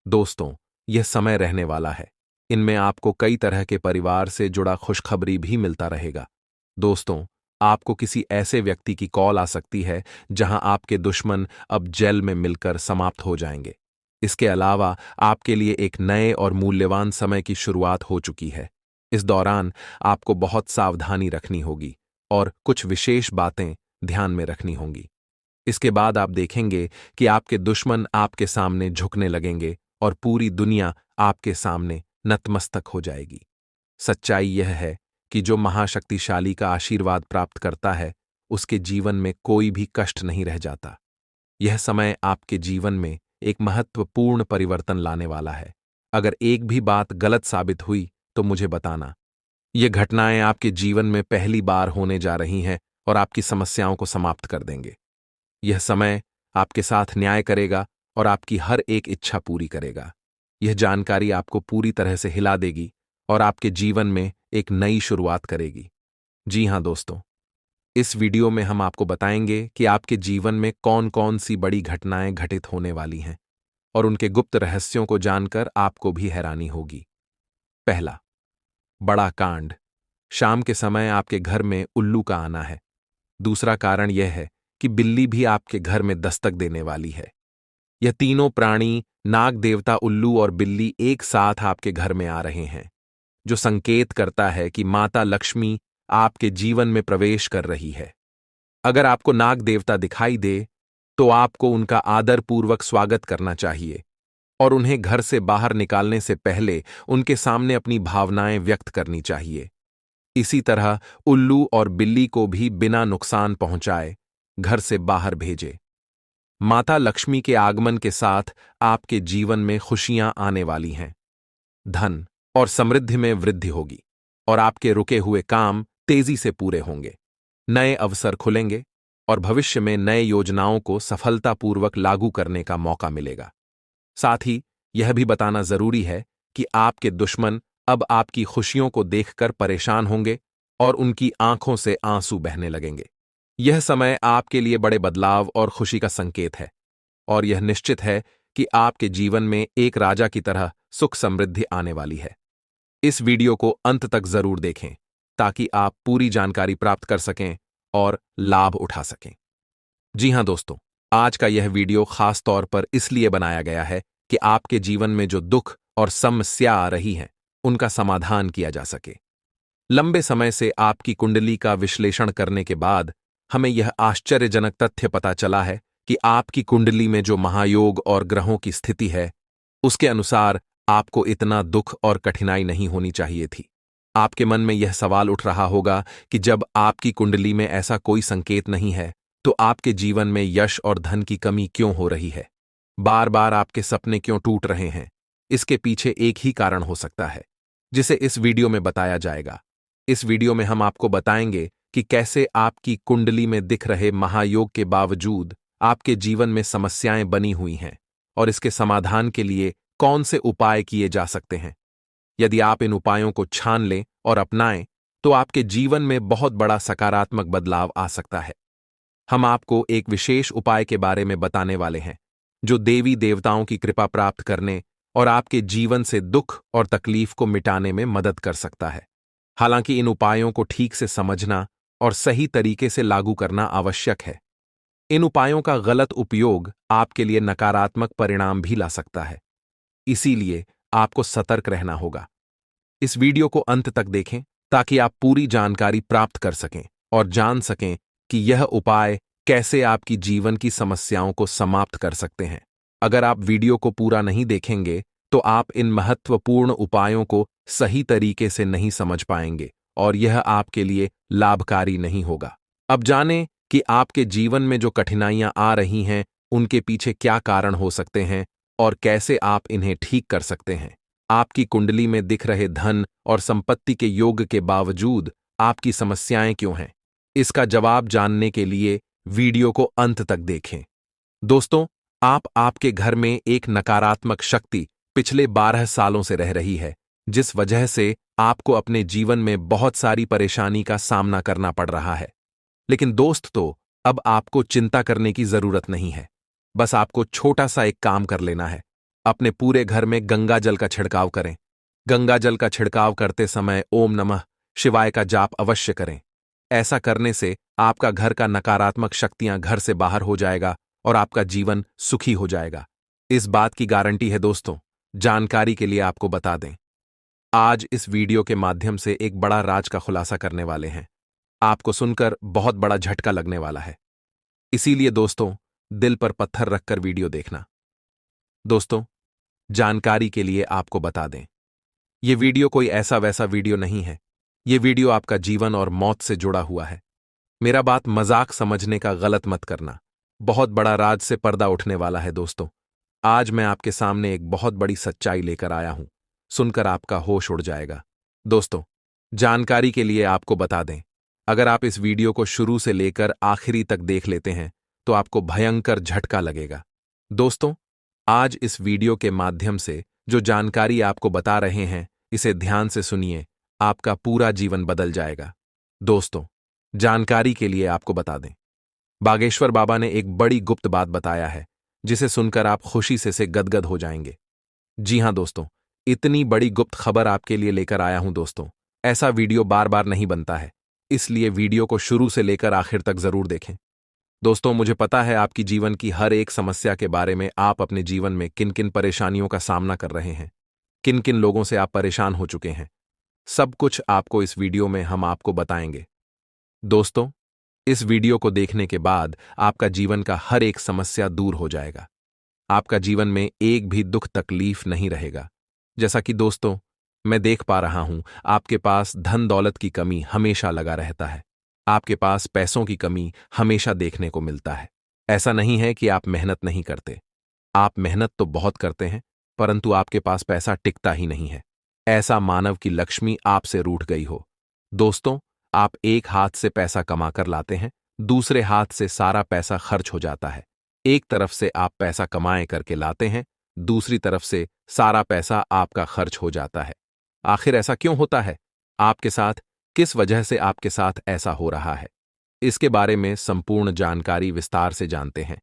दोस्तों, यह समय रहने वाला है। इनमें आपको कई तरह के परिवार से जुड़ा खुशखबरी भी मिलता रहेगा। दोस्तों, आपको किसी ऐसे व्यक्ति की कॉल आ सकती है जहां आपके दुश्मन अब जेल में मिलकर समाप्त हो जाएंगे। इसके अलावा आपके लिए एक नए और मूल्यवान समय की शुरुआत हो चुकी है। इस दौरान आपको बहुत सावधानी रखनी होगी और कुछ विशेष बातें ध्यान में रखनी होंगी। इसके बाद आप देखेंगे कि आपके दुश्मन आपके सामने झुकने लगेंगे और पूरी दुनिया आपके सामने नतमस्तक हो जाएगी। सच्चाई यह है कि जो महाशक्तिशाली का आशीर्वाद प्राप्त करता है, उसके जीवन में कोई भी कष्ट नहीं रह जाता। यह समय आपके जीवन में एक महत्वपूर्ण परिवर्तन लाने वाला है। अगर एक भी बात गलत साबित हुई तो मुझे बताना। ये घटनाएं आपके जीवन में पहली बार होने जा रही हैं और आपकी समस्याओं को समाप्त कर देंगे। यह समय आपके साथ न्याय करेगा और आपकी हर एक इच्छा पूरी करेगा। यह जानकारी आपको पूरी तरह से हिला देगी और आपके जीवन में एक नई शुरुआत करेगी। जी हां दोस्तों, इस वीडियो में हम आपको बताएंगे कि आपके जीवन में कौन कौन सी बड़ी घटनाएं घटित होने वाली हैं और उनके गुप्त रहस्यों को जानकर आपको भी हैरानी होगी। पहला, बड़ा कांड। शाम के समय आपके घर में उल्लू का आना है। दूसरा कारण यह है कि बिल्ली भी आपके घर में दस्तक देने वाली है। यह तीनों प्राणी, नाग देवता, उल्लू और बिल्ली, एक साथ आपके घर में आ रहे हैं, जो संकेत करता है कि माता लक्ष्मी आपके जीवन में प्रवेश कर रही है। अगर आपको नाग देवता दिखाई दे, तो आपको उनका आदरपूर्वक स्वागत करना चाहिए और उन्हें घर से बाहर निकालने से पहले उनके सामने अपनी भावनाएं व्यक्त करनी चाहिए। इसी तरह उल्लू और बिल्ली को भी बिना नुकसान पहुंचाए घर से बाहर भेजे। माता लक्ष्मी के आगमन के साथ आपके जीवन में खुशियां आने वाली हैं। धन और समृद्धि में वृद्धि होगी और आपके रुके हुए काम तेजी से पूरे होंगे। नए अवसर खुलेंगे और भविष्य में नए योजनाओं को सफलतापूर्वक लागू करने का मौका मिलेगा। साथ ही यह भी बताना जरूरी है कि आपके दुश्मन अब आपकी खुशियों को देखकर परेशान होंगे और उनकी आंखों से आंसू बहने लगेंगे। यह समय आपके लिए बड़े बदलाव और खुशी का संकेत है और यह निश्चित है कि आपके जीवन में एक राजा की तरह सुख समृद्धि आने वाली है। इस वीडियो को अंत तक जरूर देखें ताकि आप पूरी जानकारी प्राप्त कर सकें और लाभ उठा सकें। जी हां दोस्तों, आज का यह वीडियो खास तौर पर इसलिए बनाया गया है कि आपके जीवन में जो दुख और समस्या आ रही हैं, उनका समाधान किया जा सके। लंबे समय से आपकी कुंडली का विश्लेषण करने के बाद हमें यह आश्चर्यजनक तथ्य पता चला है कि आपकी कुंडली में जो महायोग और ग्रहों की स्थिति है, उसके अनुसार आपको इतना दुख और कठिनाई नहीं होनी चाहिए थी। आपके मन में यह सवाल उठ रहा होगा कि जब आपकी कुंडली में ऐसा कोई संकेत नहीं है, तो आपके जीवन में यश और धन की कमी क्यों हो रही है? बार बार आपके सपने क्यों टूट रहे हैं? इसके पीछे एक ही कारण हो सकता है, जिसे इस वीडियो में बताया जाएगा। इस वीडियो में हम आपको बताएंगे कि कैसे आपकी कुंडली में दिख रहे महायोग के बावजूद आपके जीवन में समस्याएं बनी हुई हैं और इसके समाधान के लिए कौन से उपाय किए जा सकते हैं। यदि आप इन उपायों को छान लें और अपनाएं, तो आपके जीवन में बहुत बड़ा सकारात्मक बदलाव आ सकता है। हम आपको एक विशेष उपाय के बारे में बताने वाले हैं, जो देवी देवताओं की कृपा प्राप्त करने और आपके जीवन से दुख और तकलीफ को मिटाने में मदद कर सकता है। हालांकि इन उपायों को ठीक से समझना और सही तरीके से लागू करना आवश्यक है। इन उपायों का गलत उपयोग आपके लिए नकारात्मक परिणाम भी ला सकता है, इसीलिए आपको सतर्क रहना होगा। इस वीडियो को अंत तक देखें ताकि आप पूरी जानकारी प्राप्त कर सकें और जान सकें कि यह उपाय कैसे आपकी जीवन की समस्याओं को समाप्त कर सकते हैं। अगर आप वीडियो को पूरा नहीं देखेंगे, तो आप इन महत्वपूर्ण उपायों को सही तरीके से नहीं समझ पाएंगे और यह आपके लिए लाभकारी नहीं होगा। अब जानें कि आपके जीवन में जो कठिनाइयां आ रही हैं, उनके पीछे क्या कारण हो सकते हैं और कैसे आप इन्हें ठीक कर सकते हैं। आपकी कुंडली में दिख रहे धन और संपत्ति के योग के बावजूद आपकी समस्याएं क्यों हैं? इसका जवाब जानने के लिए वीडियो को अंत तक देखें। दोस्तों, आपके घर में एक नकारात्मक शक्ति पिछले 12 सालों से रह रही है, जिस वजह से आपको अपने जीवन में बहुत सारी परेशानी का सामना करना पड़ रहा है। लेकिन दोस्तों, अब आपको चिंता करने की जरूरत नहीं है। बस आपको छोटा सा एक काम कर लेना है। अपने पूरे घर में गंगा जल का छिड़काव करें। गंगा जल का छिड़काव करते समय ओम नमः शिवाय का जाप अवश्य करें। ऐसा करने से आपका घर का नकारात्मक शक्तियां घर से बाहर हो जाएगा और आपका जीवन सुखी हो जाएगा। इस बात की गारंटी है दोस्तों। जानकारी के लिए आपको बता दें, आज इस वीडियो के माध्यम से एक बड़ा राज का खुलासा करने वाले हैं। आपको सुनकर बहुत बड़ा झटका लगने वाला है, इसीलिए दोस्तों, दिल पर पत्थर रखकर वीडियो देखना। दोस्तों, जानकारी के लिए आपको बता दें, यह वीडियो कोई ऐसा वैसा वीडियो नहीं है। यह वीडियो आपका जीवन और मौत से जुड़ा हुआ है। मेरा बात मजाक समझने का गलत मत करना। बहुत बड़ा राज से पर्दा उठने वाला है दोस्तों। आज मैं आपके सामने एक बहुत बड़ी सच्चाई लेकर आया हूं, सुनकर आपका होश उड़ जाएगा। दोस्तों, जानकारी के लिए आपको बता दें, अगर आप इस वीडियो को शुरू से लेकर आखिरी तक देख लेते हैं, तो आपको भयंकर झटका लगेगा। दोस्तों, आज इस वीडियो के माध्यम से जो जानकारी आपको बता रहे हैं, इसे ध्यान से सुनिए, आपका पूरा जीवन बदल जाएगा। दोस्तों, जानकारी के लिए आपको बता दें, बागेश्वर बाबा ने एक बड़ी गुप्त बात बताया है, जिसे सुनकर आप खुशी से गदगद हो जाएंगे। जी हां दोस्तों, इतनी बड़ी गुप्त खबर आपके लिए लेकर आया हूं दोस्तों। ऐसा वीडियो बार बार नहीं बनता है, इसलिए वीडियो को शुरू से लेकर आखिर तक जरूर देखें। दोस्तों, मुझे पता है आपकी जीवन की हर एक समस्या के बारे में, आप अपने जीवन में किन किन परेशानियों का सामना कर रहे हैं, किन किन लोगों से आप परेशान हो चुके हैं। सब कुछ आपको इस वीडियो में हम आपको बताएंगे। दोस्तों, इस वीडियो को देखने के बाद आपका जीवन का हर एक समस्या दूर हो जाएगा। आपका जीवन में एक भी दुख तकलीफ नहीं रहेगा। जैसा कि दोस्तों, मैं देख पा रहा हूं, आपके पास धन दौलत की कमी हमेशा लगा रहता है। आपके पास पैसों की कमी हमेशा देखने को मिलता है। ऐसा नहीं है कि आप मेहनत नहीं करते, आप मेहनत तो बहुत करते हैं, परंतु आपके पास पैसा टिकता ही नहीं है। ऐसा मानव की लक्ष्मी आपसे रूठ गई हो। दोस्तों, आप एक हाथ से पैसा कमाकर लाते हैं, दूसरे हाथ से सारा पैसा खर्च हो जाता है। एक तरफ से आप पैसा कमाए करके लाते हैं, दूसरी तरफ से सारा पैसा आपका खर्च हो जाता है। आखिर ऐसा क्यों होता है? आपके साथ किस वजह से आपके साथ ऐसा हो रहा है? इसके बारे में संपूर्ण जानकारी विस्तार से जानते हैं।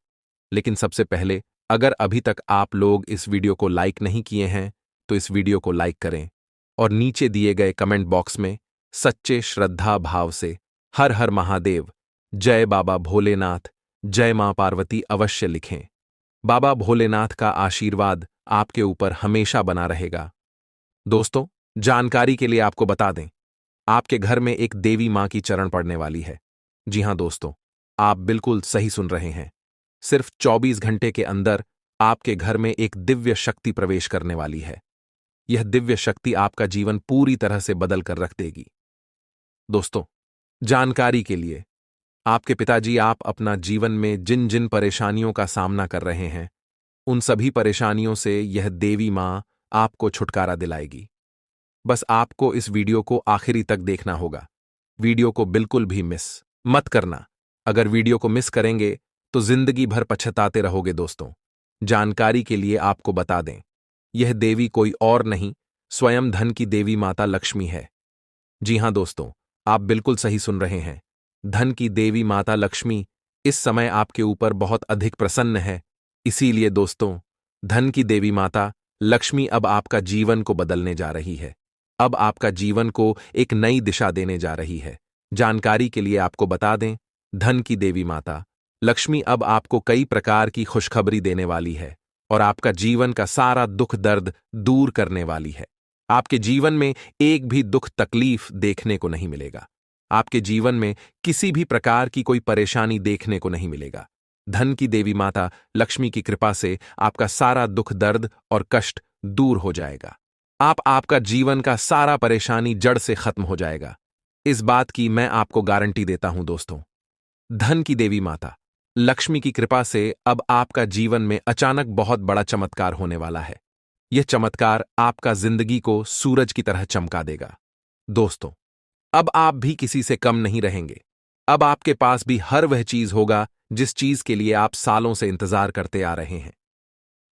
लेकिन सबसे पहले, अगर अभी तक आप लोग इस वीडियो को लाइक नहीं किए हैं, तो इस वीडियो को लाइक करें और नीचे दिए गए कमेंट बॉक्स में सच्चे श्रद्धा भाव से हर हर महादेव, जय बाबा भोलेनाथ, जय मां पार्वती अवश्य लिखें। बाबा भोलेनाथ का आशीर्वाद आपके ऊपर हमेशा बना रहेगा। दोस्तों, जानकारी के लिए आपको बता दें, आपके घर में एक देवी मां की चरण पड़ने वाली है। जी हां दोस्तों, आप बिल्कुल सही सुन रहे हैं। सिर्फ 24 घंटे के अंदर आपके घर में एक दिव्य शक्ति प्रवेश करने वाली है। यह दिव्य शक्ति आपका जीवन पूरी तरह से बदल कर रख देगी। दोस्तों, जानकारी के लिए, आपके पिताजी आप अपना जीवन में जिन जिन परेशानियों का सामना कर रहे हैं, उन सभी परेशानियों से यह देवी मां आपको छुटकारा दिलाएगी। बस आपको इस वीडियो को आखिरी तक देखना होगा। वीडियो को बिल्कुल भी मिस मत करना। अगर वीडियो को मिस करेंगे तो जिंदगी भर पछताते रहोगे। दोस्तों, जानकारी के लिए आपको बता दें, यह देवी कोई और नहीं, स्वयं धन की देवी माता लक्ष्मी है। जी हां दोस्तों, आप बिल्कुल सही सुन रहे हैं। धन की देवी माता लक्ष्मी इस समय आपके ऊपर बहुत अधिक प्रसन्न है। इसीलिए दोस्तों, धन की देवी माता लक्ष्मी अब आपका जीवन को बदलने जा रही है। अब आपका जीवन को एक नई दिशा देने जा रही है। जानकारी के लिए आपको बता दें, धन की देवी माता लक्ष्मी अब आपको कई प्रकार की खुशखबरी देने वाली है और आपका जीवन का सारा दुख दर्द दूर करने वाली है। आपके जीवन में एक भी दुख तकलीफ देखने को नहीं मिलेगा। आपके जीवन में किसी भी प्रकार की कोई परेशानी देखने को नहीं मिलेगा। धन की देवी माता लक्ष्मी की कृपा से आपका सारा दुख दर्द और कष्ट दूर हो जाएगा। आपका जीवन का सारा परेशानी जड़ से खत्म हो जाएगा। इस बात की मैं आपको गारंटी देता हूं दोस्तों। धन की देवी माता लक्ष्मी की कृपा से अब आपका जीवन में अचानक बहुत बड़ा चमत्कार होने वाला है। यह चमत्कार आपका जिंदगी को सूरज की तरह चमका देगा। दोस्तों, अब आप भी किसी से कम नहीं रहेंगे। अब आपके पास भी हर वह चीज होगा जिस चीज के लिए आप सालों से इंतजार करते आ रहे हैं।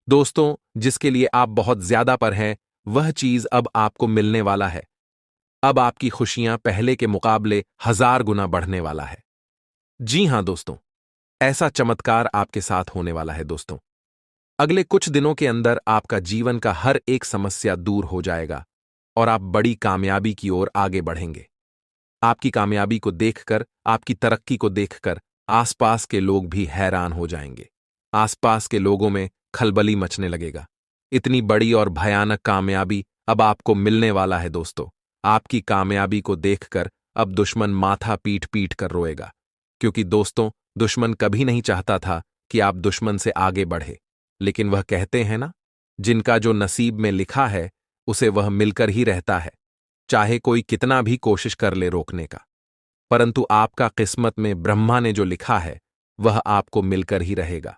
दोस्तों, जिसके लिए आप बहुत ज्यादा पर हैं, वह चीज अब आपको मिलने वाला है। अब आपकी खुशियां पहले के मुकाबले 1000 गुना बढ़ने वाला है। जी हां दोस्तों, ऐसा चमत्कार आपके साथ होने वाला है। दोस्तों, अगले कुछ दिनों के अंदर आपका जीवन का हर एक समस्या दूर हो जाएगा और आप बड़ी कामयाबी की ओर आगे बढ़ेंगे। आपकी कामयाबी को देखकर, आपकी तरक्की को देखकर आसपास के लोग भी हैरान हो जाएंगे। आसपास के लोगों में खलबली मचने लगेगा। इतनी बड़ी और भयानक कामयाबी अब आपको मिलने वाला है। दोस्तों, आपकी कामयाबी को देखकर अब दुश्मन माथा पीट पीट कर रोएगा, क्योंकि दोस्तों, दुश्मन कभी नहीं चाहता था कि आप दुश्मन से आगे बढ़े। लेकिन वह कहते हैं ना, जिनका जो नसीब में लिखा है उसे वह मिलकर ही रहता है, चाहे कोई कितना भी कोशिश कर ले रोकने का। परंतु आपका किस्मत में ब्रह्मा ने जो लिखा है वह आपको मिलकर ही रहेगा।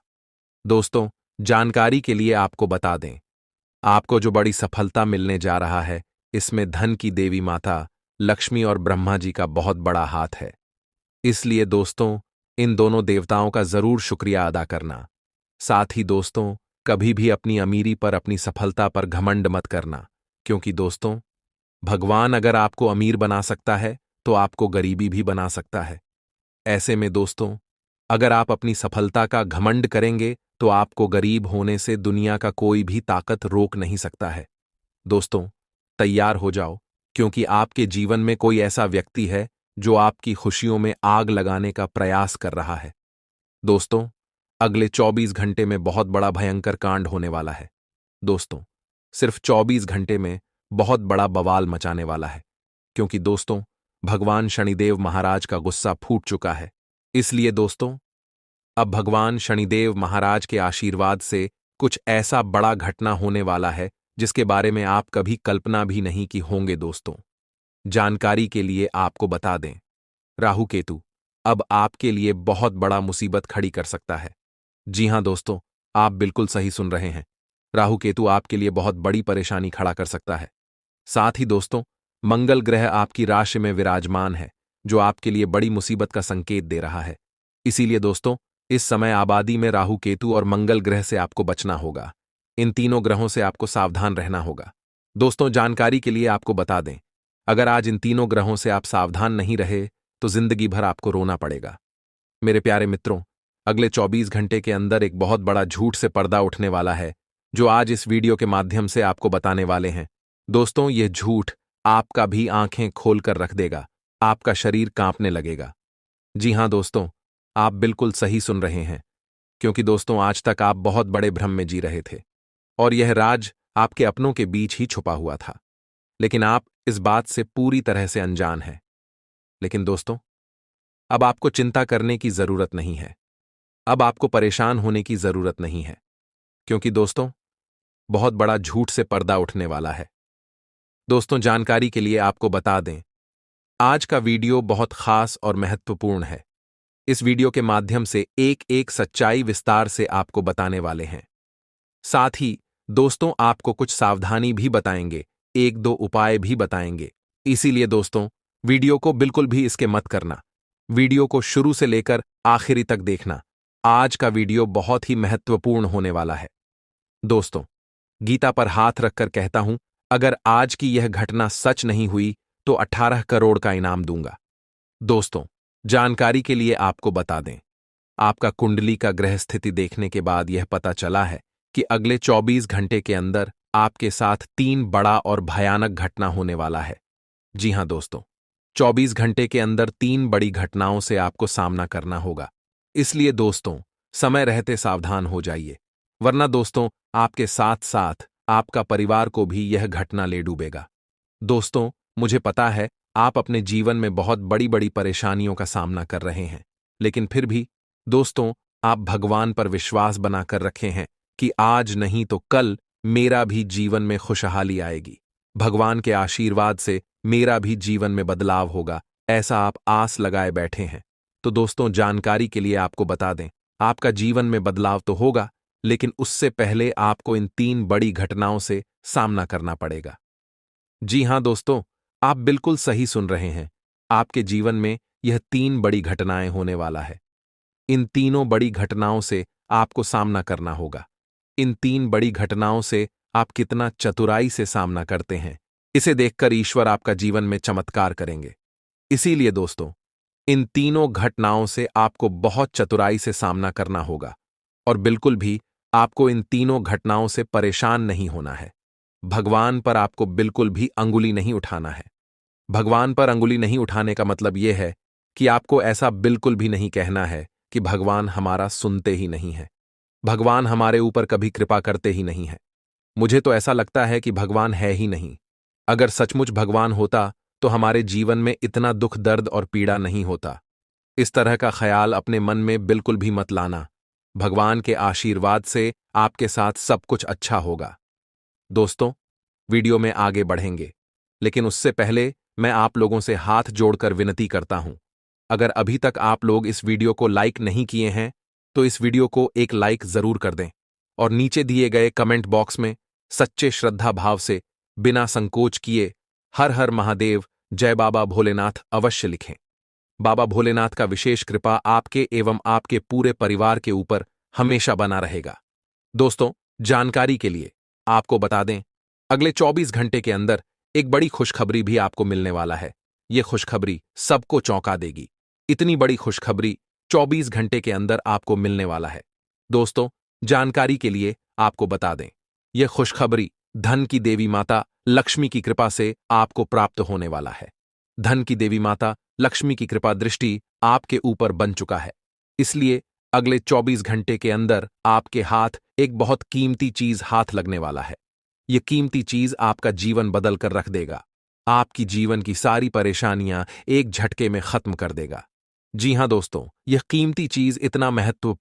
दोस्तों, जानकारी के लिए आपको बता दें, आपको जो बड़ी सफलता मिलने जा रहा है, इसमें धन की देवी माता लक्ष्मी और ब्रह्मा जी का बहुत बड़ा हाथ है। इसलिए दोस्तों, इन दोनों देवताओं का जरूर शुक्रिया अदा करना। साथ ही दोस्तों, कभी भी अपनी अमीरी पर, अपनी सफलता पर घमंड मत करना, क्योंकि दोस्तों, भगवान अगर आपको अमीर बना सकता है तो आपको गरीबी भी बना सकता है। ऐसे में दोस्तों, अगर आप अपनी सफलता का घमंड करेंगे तो आपको गरीब होने से दुनिया का कोई भी ताकत रोक नहीं सकता है। दोस्तों, तैयार हो जाओ, क्योंकि आपके जीवन में कोई ऐसा व्यक्ति है जो आपकी खुशियों में आग लगाने का प्रयास कर रहा है। दोस्तों, अगले 24 घंटे में बहुत बड़ा भयंकर कांड होने वाला है। दोस्तों, सिर्फ 24 घंटे में बहुत बड़ा बवाल मचाने वाला है, क्योंकि दोस्तों, भगवान शनिदेव महाराज का गुस्सा फूट चुका है। इसलिए दोस्तों, अब भगवान शनिदेव महाराज के आशीर्वाद से कुछ ऐसा बड़ा घटना होने वाला है जिसके बारे में आप कभी कल्पना भी नहीं की होंगे। दोस्तों, जानकारी के लिए आपको बता दें, राहु केतु अब आपके लिए बहुत बड़ा मुसीबत खड़ी कर सकता है। जी हां दोस्तों, आप बिल्कुल सही सुन रहे हैं। राहु केतु आपके लिए बहुत बड़ी परेशानी खड़ा कर सकता है। साथ ही दोस्तों, मंगल ग्रह आपकी राशि में विराजमान है, जो आपके लिए बड़ी मुसीबत का संकेत दे रहा है। इसीलिए दोस्तों, इस समय आबादी में राहु केतु और मंगल ग्रह से आपको बचना होगा। इन तीनों ग्रहों से आपको सावधान रहना होगा। दोस्तों, जानकारी के लिए आपको बता दें, अगर आज इन तीनों ग्रहों से आप सावधान नहीं रहे तो जिंदगी भर आपको रोना पड़ेगा। मेरे प्यारे मित्रों, अगले 24 घंटे के अंदर एक बहुत बड़ा झूठ से पर्दा उठने वाला है, जो आज इस वीडियो के माध्यम से आपको बताने वाले हैं। दोस्तों, यह झूठ आपका भी आंखें खोलकर रख देगा, आपका शरीर कांपने लगेगा। जी हां दोस्तों, आप बिल्कुल सही सुन रहे हैं, क्योंकि दोस्तों, आज तक आप बहुत बड़े भ्रम में जी रहे थे और यह राज आपके अपनों के बीच ही छुपा हुआ था, लेकिन आप इस बात से पूरी तरह से अनजान हैं। लेकिन दोस्तों, अब आपको चिंता करने की जरूरत नहीं है, अब आपको परेशान होने की जरूरत नहीं है, क्योंकि दोस्तों, बहुत बड़ा झूठ से पर्दा उठने वाला है। दोस्तों, जानकारी के लिए आपको बता दें, आज का वीडियो बहुत खास और महत्वपूर्ण है। इस वीडियो के माध्यम से एक एक सच्चाई विस्तार से आपको बताने वाले हैं। साथ ही दोस्तों, आपको कुछ सावधानी भी बताएंगे, एक दो उपाय भी बताएंगे। इसीलिए दोस्तों, वीडियो को बिल्कुल भी इसके मत करना। वीडियो को शुरू से लेकर आखिरी तक देखना। आज का वीडियो बहुत ही महत्वपूर्ण होने वाला है। दोस्तों, गीता पर हाथ रखकर कहता हूं, अगर आज की यह घटना सच नहीं हुई तो 18 करोड़ का इनाम दूंगा। दोस्तों, जानकारी के लिए आपको बता दें, आपका कुंडली का ग्रह स्थिति देखने के बाद यह पता चला है कि अगले 24 घंटे के अंदर आपके साथ 3 बड़ा और भयानक घटना होने वाला है। जी हां दोस्तों, 24 घंटे के अंदर 3 बड़ी घटनाओं से आपको सामना करना होगा। इसलिए दोस्तों, समय रहते सावधान हो जाइए, वरना दोस्तों, आपके साथ साथ आपका परिवार को भी यह घटना ले डूबेगा। दोस्तों, मुझे पता है आप अपने जीवन में बहुत बड़ी बड़ी परेशानियों का सामना कर रहे हैं, लेकिन फिर भी दोस्तों, आप भगवान पर विश्वास बनाकर रखे हैं कि आज नहीं तो कल मेरा भी जीवन में खुशहाली आएगी, भगवान के आशीर्वाद से मेरा भी जीवन में बदलाव होगा, ऐसा आप आस लगाए बैठे हैं। तो दोस्तों, जानकारी के लिए आपको बता दें, आपका जीवन में बदलाव तो होगा, लेकिन उससे पहले आपको इन 3 बड़ी घटनाओं से सामना करना पड़ेगा। जी हां दोस्तों, आप बिल्कुल सही सुन रहे हैं, आपके जीवन में यह 3 बड़ी घटनाएं होने वाला है। इन तीनों बड़ी घटनाओं से आपको सामना करना होगा। इन 3 बड़ी घटनाओं से आप कितना चतुराई से सामना करते हैं, इसे देखकर ईश्वर आपका जीवन में चमत्कार करेंगे। इसीलिए दोस्तों, इन तीनों घटनाओं से आपको बहुत चतुराई से सामना करना होगा और बिल्कुल भी आपको इन तीनों घटनाओं से परेशान नहीं होना है। भगवान पर आपको बिल्कुल भी अंगुली नहीं उठाना है। भगवान पर अंगुली नहीं उठाने का मतलब यह है कि आपको ऐसा बिल्कुल भी नहीं कहना है कि भगवान हमारा सुनते ही नहीं है, भगवान हमारे ऊपर कभी कृपा करते ही नहीं है। मुझे तो ऐसा लगता है कि भगवान है ही नहीं। अगर सचमुच भगवान होता तो हमारे जीवन में इतना दुख, दर्द और पीड़ा नहीं होता। इस तरह का ख्याल अपने मन में बिल्कुल भी मत लाना। भगवान के आशीर्वाद से आपके साथ सब कुछ अच्छा होगा। दोस्तों, वीडियो में आगे बढ़ेंगे, लेकिन उससे पहले मैं आप लोगों से हाथ जोड़कर विनती करता हूं, अगर अभी तक आप लोग इस वीडियो को लाइक नहीं किए हैं तो इस वीडियो को एक लाइक जरूर कर दें और नीचे दिए गए कमेंट बॉक्स में सच्चे श्रद्धा भाव से बिना संकोच किए हर हर महादेव, जय बाबा भोलेनाथ अवश्य लिखें। बाबा भोलेनाथ का विशेष कृपा आपके एवं आपके पूरे परिवार के ऊपर हमेशा बना रहेगा। दोस्तों, जानकारी के लिए आपको बता दें, अगले 24 घंटे के अंदर एक बड़ी खुशखबरी भी आपको मिलने वाला है। यह खुशखबरी सबको चौंका देगी। इतनी बड़ी खुशखबरी 24 घंटे के अंदर आपको मिलने वाला है। दोस्तों, जानकारी के लिए आपको बता दें, यह खुशखबरी धन की देवी माता लक्ष्मी की कृपा से आपको प्राप्त होने वाला है। धन की देवी माता लक्ष्मी की कृपा दृष्टि आपके ऊपर बन चुका है। इसलिए अगले 24 घंटे के अंदर आपके हाथ एक बहुत कीमती चीज हाथ लगने वाला है। यह कीमती चीज आपका जीवन बदल कर रख देगा। आपकी जीवन की सारी परेशानियां एक झटके में खत्म कर देगा। जी हां दोस्तों, यह कीमती चीज इतना महत्व